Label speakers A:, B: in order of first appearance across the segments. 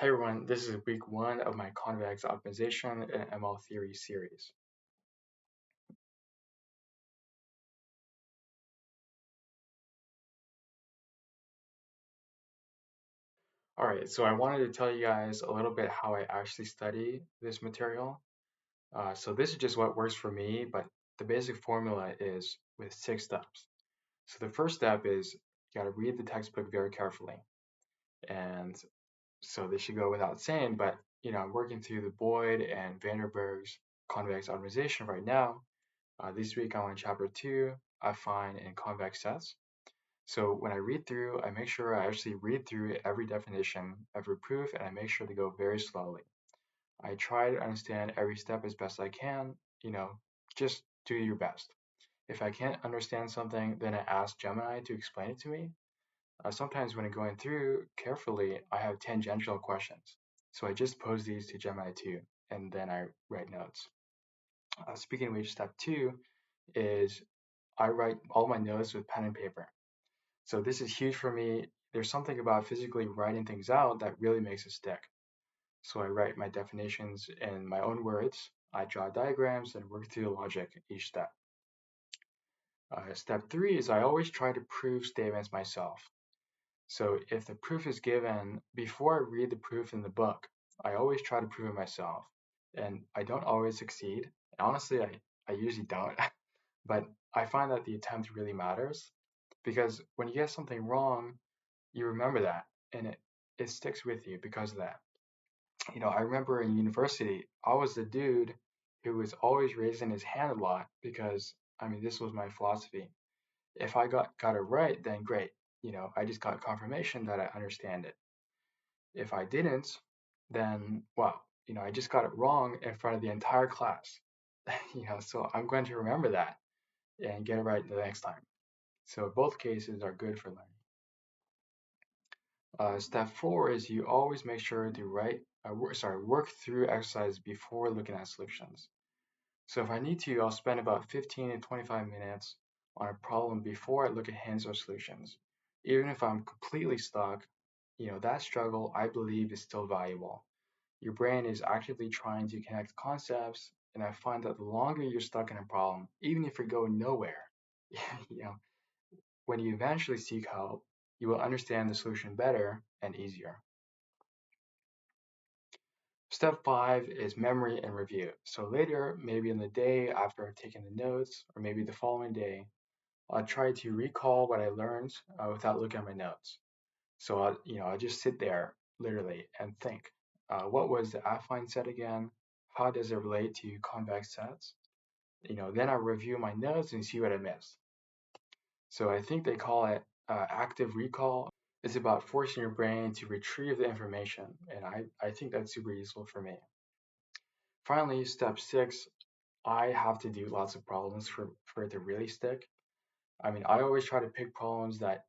A: Hey everyone, this is week one of my convex optimization and ML theory series. All right, so I wanted to tell you guys a little bit how I actually study this material. So this is just what works for me, but the basic formula is with 6 steps. So the first step is you got to read the textbook very carefully. And so this should go without saying, but I'm working through the Boyd and Vanderberg's convex optimization right now. This week I'm on chapter 2, affine and convex sets. So when I read through, I make sure I actually read through every definition, every proof, and I make sure to go very slowly. I try to understand every step as best I can, you know, just do your best. If I can't understand something, then I ask Gemini to explain it to me. Sometimes when I'm going through carefully, I have tangential questions. So I just pose these to Gemini too, and then I write notes. Speaking of which, step two is I write all my notes with pen and paper. So this is huge for me. There's something about physically writing things out that really makes it stick. So I write my definitions in my own words. I draw diagrams and work through the logic each step. Step three is I always try to prove statements myself. So if the proof is given before I read the proof in the book, I always try to prove it myself. And I don't always succeed. Honestly, I usually don't. But I find that the attempt really matters because when you get something wrong, you remember that and it sticks with you because of that. I remember in university, I was the dude who was always raising his hand a lot because this was my philosophy. If I got it right, then great. I just got confirmation that I understand it. If I didn't, then well, I just got it wrong in front of the entire class. So I'm going to remember that and get it right the next time. So both cases are good for learning. Step four is you always make sure to work through exercise before looking at solutions. So if I need to, I'll spend about 15 to 25 minutes on a problem before I look at hints or solutions. Even if I'm completely stuck, that struggle I believe is still valuable. Your brain is actively trying to connect concepts, and I find that the longer you're stuck in a problem, even if you're going nowhere, you know, when you eventually seek help, you will understand the solution better and easier. Step five is memory and review. So later, maybe in the day after I've taken the notes, or maybe the following day, I'll try to recall what I learned without looking at my notes. So I'll just sit there literally and think, what was the affine set again? How does it relate to convex sets? Then I review my notes and see what I missed. So I think they call it active recall. It's about forcing your brain to retrieve the information, and I think that's super useful for me. Finally, step six, I have to do lots of problems for it to really stick. I always try to pick problems that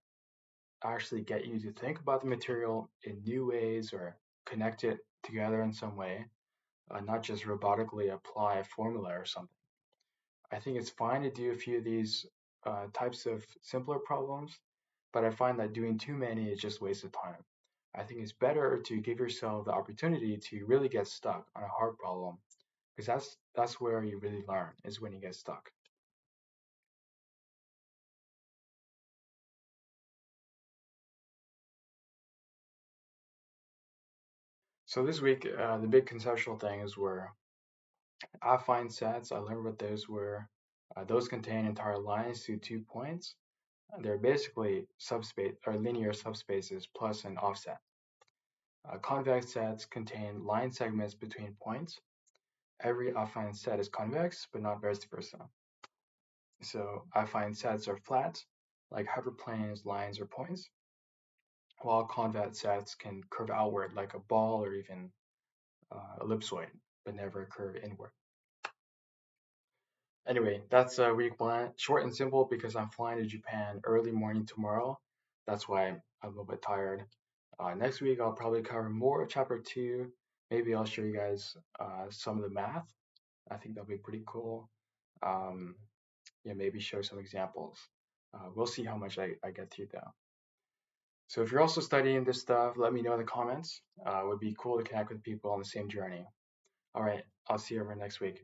A: actually get you to think about the material in new ways or connect it together in some way, not just robotically apply a formula or something. I think it's fine to do a few of these types of simpler problems, but I find that doing too many is just waste of time. I think it's better to give yourself the opportunity to really get stuck on a hard problem because that's where you really learn is when you get stuck. So this week, the big conceptual things were affine sets. I learned what those were. Those contain entire lines to 2 points. They're basically subspace or linear subspaces plus an offset. Convex sets contain line segments between points. Every affine set is convex, but not vice versa. So affine sets are flat, like hyperplanes, lines, or points, while convex sets can curve outward like a ball or even ellipsoid, but never curve inward. Anyway, that's week one. Short and simple because I'm flying to Japan early morning tomorrow. That's why I'm a little bit tired. Next week, I'll probably cover more of chapter two. Maybe I'll show you guys some of the math. I think that'll be pretty cool. Um, maybe show some examples. We'll see how much I get through though. So if you're also studying this stuff, let me know in the comments. It would be cool to connect with people on the same journey. All right, I'll see you over next week.